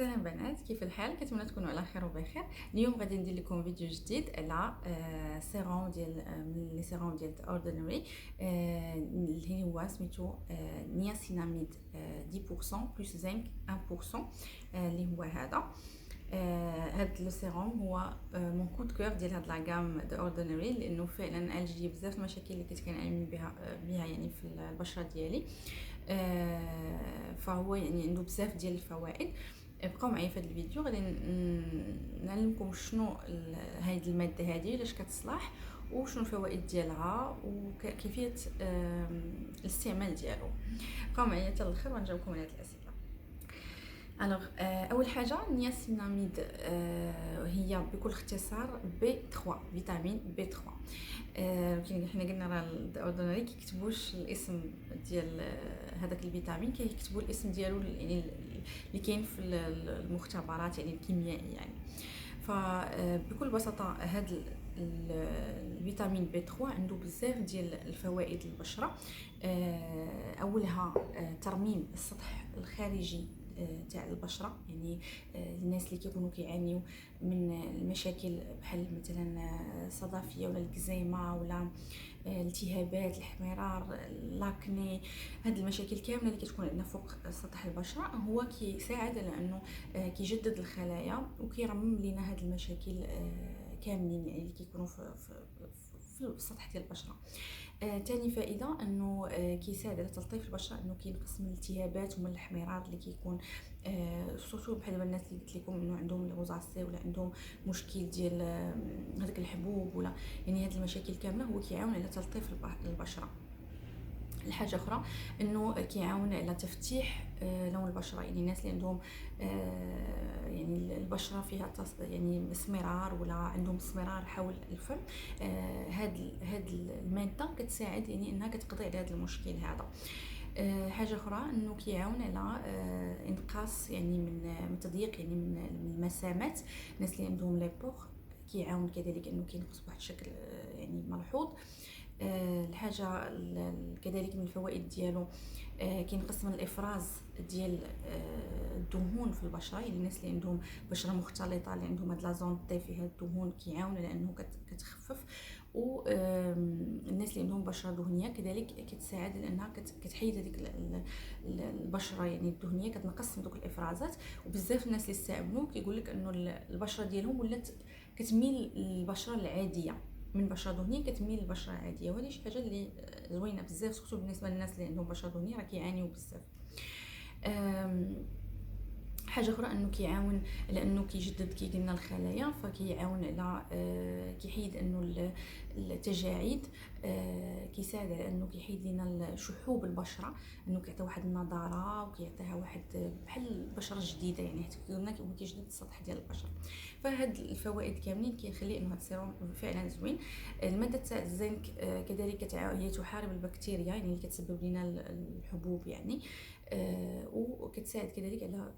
سلام بنات، كيف الحال؟ كنتمنى تكونوا على خير وبخير. اليوم غادي ندير لكم فيديو جديد على سيروم ديال من لي سيروم ديال اوردينري اللي هو سميتو نياسيناميد 10% بلس زنك 1%، اللي هو هذا. هاد لو سيروم هو مون كود كور ديال هاد لا غام دو اوردينري، لانه فعلا عالج لي بزاف المشاكل اللي كنت كنعاني بها يعني في البشره ديالي. فهو يعني عنده بزاف ديال الفوائد. بقاو معايا في هذا الفيديو، غادي نعلمكم شنو هاد الماده هذه علاش كتصلح وشنو الفوائد ديالها وكيفيه الاستعمال ديالو. بقاو معايا حتى الاخر ونجاوبكم على هاد الاسئله. الوغ اول حاجه النياسيناميد هي بكل اختصار بي 3، فيتامين بي 3. حنا قلنا راه الاوردينري كيكتبوش الاسم ديال هذاك الفيتامين، كيكتبوا الاسم ديالو يعني اللي كاين في المختبرات يعني الكيميائيه يعني. فبكل بساطه هذا الفيتامين بي 3 عنده بزاف ديال الفوائد للبشره. اولها ترميم السطح الخارجي تاع البشره، يعني الناس اللي كيكونوا كيعانيو من المشاكل بحال مثلا الصدفيه ولا الكزيمه ولا الالتهابات، الاحمرار، لاكني، هاد المشاكل كامله اللي كتكون عندنا فوق سطح البشره، هو كيساعد على انه كيجدد الخلايا وكيرمم لينا هاد المشاكل كاملين يعني اللي كيكونوا في السطح ديال البشره. تاني فائده انه كيساعد على تلطيف البشره، انه كينقص من الالتهابات ومن الاحمرار اللي كيكون سورتو بحال دابا الناس اللي قلت لكم انه عندهم الغوزاسي ولا عندهم مشكل ديال هذاك الحبوب ولا يعني هاد المشاكل كامله، هو كيعاون على تلطيف البشره. الحاجه اخرى انه كيعاون على تفتيح لون البشره، يعني الناس اللي عندهم يعني البشره فيها يعني اسمرار ولا عندهم اسمرار حول الفم، هاد الماده كتساعد يعني انها كتقضي على هذا المشكل هذا. حاجه اخرى انه كيعاون على انقاص يعني من تضييق يعني من المسامات، الناس اللي عندهم لي بور كيعاون كذلك انه كينقص بواحد الشكل يعني ملحوظ. الحاجه كذلك من الفوائد ديالو كينقص من الافراز ديال الدهون في البشره، يعني الناس اللي عندهم بشره مختلطه اللي عندهم هاد لازون طي فيها الدهون كيعاون على انه كتخفف. والناس اللي عندهم بشره دهنيه كذلك كتساعد لانها كتحيد هذيك البشره يعني الدهنيه، كتنقص من دوك الافرازات. وبزاف الناس اللي استعملوه كيقول لك انه البشره ديالهم ولات كتميل للبشره العاديه، من بشره دهنيه كتميل للبشره العاديه، وهذه شي حاجه اللي زوينه بزاف خصوصا بالنسبه للناس اللي عندهم بشره دهنيه راه كيعانيو بزاف. حاجه اخرى انه كيعاون على انه كيجدد كي قلنا الخلايا، فكيعاون على كيحيد انه التجاعيد، كيساعد على انه كيحيد لنا شحوب البشره، انه كيعطي واحد النضاره وكيعطيها واحد بحال البشره جديده، يعني حتى قلنا كيجدد السطح ديال البشره. فهاد الفوائد كاملين كيخلي انه هاد السيروم فعلا زوين. الماده تاع الزنك كذلك هي تحارب البكتيريا يعني اللي كتسبب لنا الحبوب يعني، وكتساعد كذلك على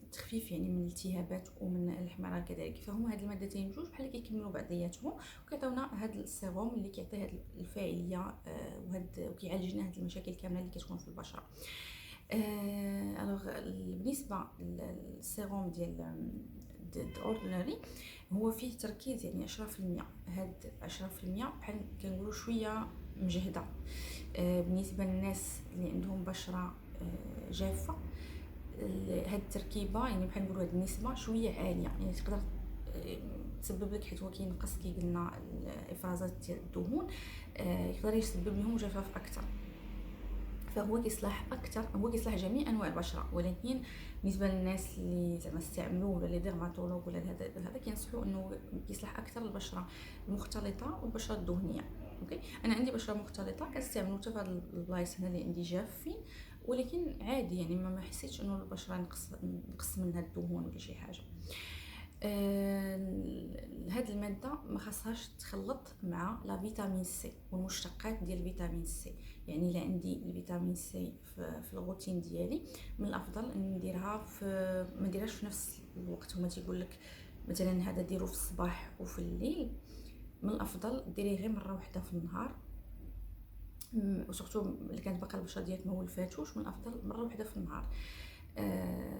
التخفيف يعني من الالتهابات ومن الاحمرار كذلك. فهما هاد المادتين بجوج بحال كيكملوا بعضياتهم وكيعطيونا هاد السيروم اللي كيعطي هاد الفاعليه وكيعالج لنا هاد المشاكل كامله اللي كتكون في البشره. الوغ بالنسبه للسيروم ديال اوردينري هو فيه تركيز يعني 10%. هاد 10% بحال كنقولوا شويه مجهده بالنسبه للناس اللي عندهم بشره جافه. هاد التركيبه يعني بحال نقولوا هاد النسبه شويه عاليه، يعني تقدر تسبب لك، حيت هو كينقص كي قلنا الافرازات ديال الدهون، يقدر يسبب لهم جفاف اكثر. فهو كيصلح اكثر، هو كيصلح جميع انواع البشره، ولكن بالنسبه للناس اللي زعما استعملوه ولا لي ديرماتولوج ولا هذا كينصحوا انه كيصلح اكثر البشره المختلطه والبشره الدهنيه. اوكي، انا عندي بشره مختلطه كنستعملو حتى في هاد البلايص هنا اللي عندي جافين، ولكن عادي يعني ما حسيتش انه البشره نقص منها الدهون ولا شي حاجه. هاد الماده ما خاصهاش تخلط مع لا فيتامين سي والمشتقات ديال فيتامين سي، يعني الا عندي الفيتامين سي في الروتين ديالي من الافضل ان نديرها ما نديرهاش في نفس الوقت. هما تيقول لك مثلا هذا ديرو في الصباح وفي الليل، من الافضل ديريه غير مره واحده في النهار، وسورتو اللي كانت باقا البشره ديالك ما ولفاتوش، من الافضل مره واحده في النهار.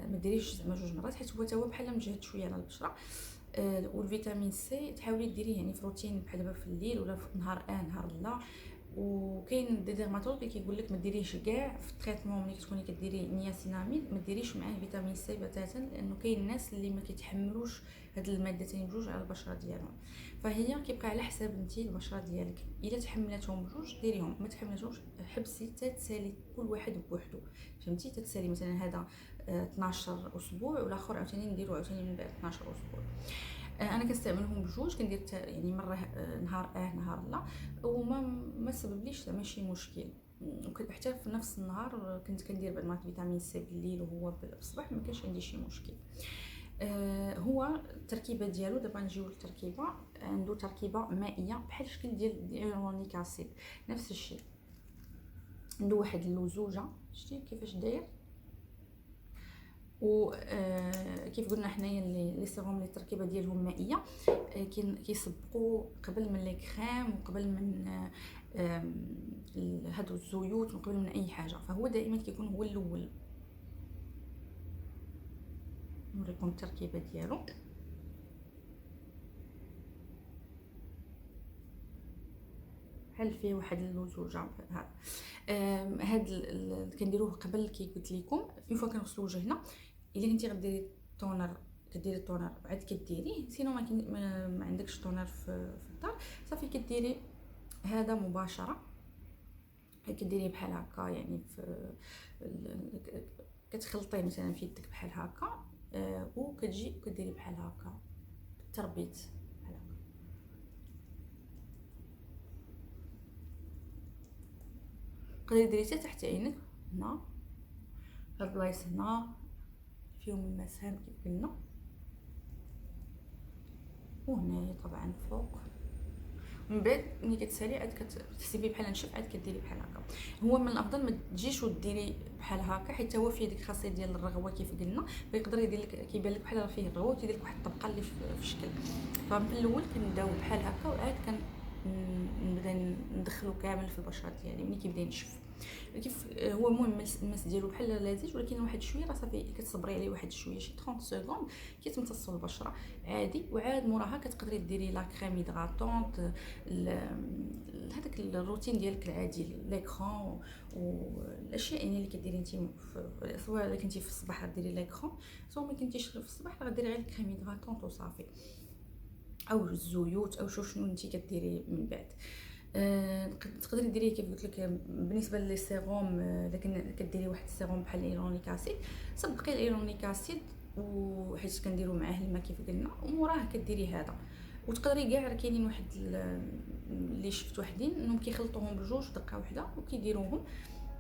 ما ديريش زعما 2 مرات حيت هو تا هو بحال مجهد شويه على البشره. والفيتامين سي تحاولي ديريه يعني في روتين بحال دابا في الليل ولا في نهار نهار لا. وكاين دي ديرماتولوج اللي كيقول لك ما ديريش كاع في التريتمون ملي كتكوني كديري نياسيناميد ما ديريش معاه فيتامين سي بتاتا، لانه كاين الناس اللي ما كيتحملوش هاد المادتين بجوج على البشره ديالهم. فهي كيبقى على حساب انت البشره ديالك، الا تحملاتهم بجوج ديريهم، ما تحملاتهمش حبسي تتسالي كل واحد بوحدو، فهمتي؟ تتسالي مثلا هذا 12 اسبوع والاخر عاوتاني نديرو عاوتاني من بعد 12 اسبوع. انا كنستعملهم بجوج، كندير يعني مره نهار نهار لا، وما ما سببليش زعما شي مشكل. وكنت حتى في نفس النهار كنت كندير بعد ما فيتامين سي بالليل وهو بالصباح ما كانش عندي شي مشكل. هو التركيبه ديالو دابا نجيو للتركيبه. عنده تركيبه مائيه بحال الشكل ديال الهيالورونيك اسيد، نفس الشيء. عنده واحد اللزوجه، شتي كيفاش داير. و كيف قلنا حنايا لي سيروم اللي التركيبه ديالهم مائيه كيسبقوا قبل من لي كريم وقبل من هادو الزيوت وقبل من اي حاجه، فهو دائما كيكون هو الاول. نوريكم التركيبه ديالو. بحال فيه واحد اللزوجه هذا. هاد كنديروه قبل كي قلت لكم اون فوا كنغسلو وجهنا. الا كنتي غديري تونر كديري التونر عاد كديريه، سينو ما عندكش تونر في الدار صافي كديري هذا مباشره. كديريه بحال هكا يعني في كتخلطيه مثلا في يدك بحال هكا، وكتجي كديري بحال هكا بالتربيط بحال هكا. تقدري ديري حتى تحت عينك هنا، هاد البلايص هنا فيهم المسام كيف قلنا، وهنايا طبعا فوق. من بعد ملي كتسالي عاد كتحسبي بحال نشف، عاد كديري بحال هكا. هو من الافضل ما تجيش وديري بحال هكا حيت هو فيه ديك الخاصيه ديال الرغوه كيف قلنا، فيقدر يدير لك كيبان لك بحال فيه الرغوه وتيدير لك واحد الطبقه اللي في الشكل. فمن الاول كنبداو بحال هكا وعاد نبدا ندخلو كامل في البشره ديالي ملي كيبدا ينشف. كيف هو المهم الماس ديالو بحال لذيذ، ولكن واحد شويه راه صافي كتصبري عليه واحد شويه شي 30 سكوند كيتمتصوا البشره عادي. وعاد موراها كتقدري ديري لا كريم هيدراتونط، هذاك الروتين ديالك العادي، ليكرون والاشياء يعني اللي كديري انت سواء كنتي في الصباح غديري ليكرون، سواء ما كنتيش في الصباح راه غديري غير الكريم هيدراتونط وصافي، او الزيوت او شنو انت كديري من بعد. تقدري ديريه كيف قلت لك. بالنسبه لي سيروم الا كديري واحد السيروم بحال الهيالورونيك اسيد، سبقي الهيالورونيك اسيد وحيت كنديرو معاه الماء كيف قلنا، وموراه كديري هذا. وتقدري كاع كاينين واحد اللي شفت وحدين انهم كيخلطوهم بجوج دقه واحده وكيديروهم.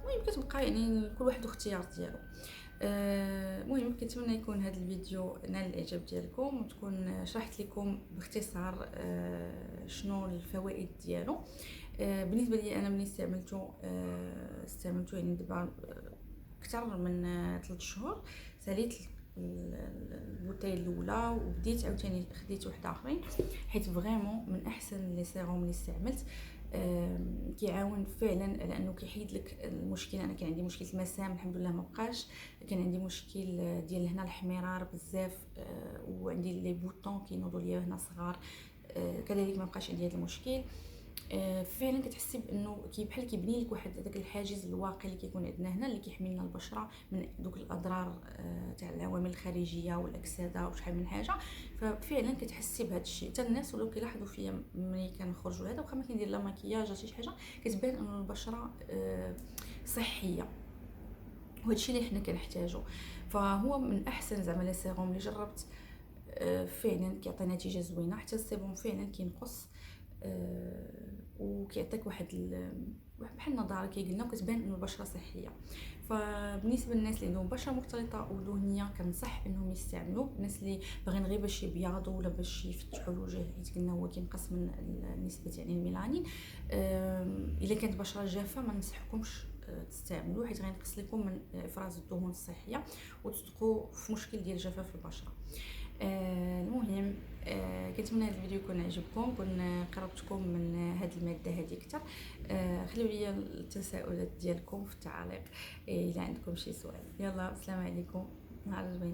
المهم كتبقى يعني كل واحد واختيار ديالو. المهم كنتمنى يكون هذا الفيديو نال الاعجاب ديالكم، وتكون شرحت لكم باختصار شنو الفوائد ديالو. بالنسبه لي انا ملي استعملته يعني دابا اكثر من 3 شهور. ساليت البوتاي الاولى وبديت عاوتاني خديت واحده اخرين، حيت فريمون من احسن لي سيروم اللي استعملت. كيعاون فعلا على انه كيحيد لك المشكل. انا كان عندي مشكل المسام الحمد لله ما بقاش، كان عندي مشكل ديال هنا الاحمرار بزاف، وعندي لي بوطون كينوضوا ليا هنا صغار، كذلك ما بقاش عندي هذا المشكل. فعلا كتحسي بانه بحال كيبني لك واحد داك الحاجز الواقي اللي كيكون عندنا هنا، اللي كيحمي لنا البشره من دوك الاضرار تاع العوامل الخارجيه والاكسده وشحال من حاجه. ففعلا كتحسي بهذا الشيء. حتى الناس ولو كيلاحظوا فيا ملي كنخرجوا هذا، واخا ما كندير لا مكياج شي حاجه، كتبان ان البشره صحيه، وهذا الشيء اللي حنا كنحتاجو. فهو من احسن زعما لي سيروم اللي جربت، فعلا كيعطي نتيجه زوينه. حتى السيبون فعلا كينقص وكيعطيك واحد بحال النضاره كي قلنا، وكتبان ان البشره صحيه. فبالنسبه للناس اللي عندهم بشره مختلطه ودهنيه كنصح انهم يستعملوا. الناس اللي باغيين غير باش يبيضوا ولا باش يفتحوا الوجه، حيت قلنا هو كينقص من نسبه يعني الميلانين. الا كانت بشره جافه ما ننصحكمش تستعملوا، حيت غينقص لكم من افراز الدهون الصحيه وتدخلوا في مشكل ديال جفاف البشره. المهم كنتمنى هذا الفيديو يكون عجبكم، كون قربتكم من هذه الماده هذه اكثر. خليو لي التساؤلات ديالكم في التعاليق الا عندكم شي سؤال. يلا السلام عليكم، نهار زوين.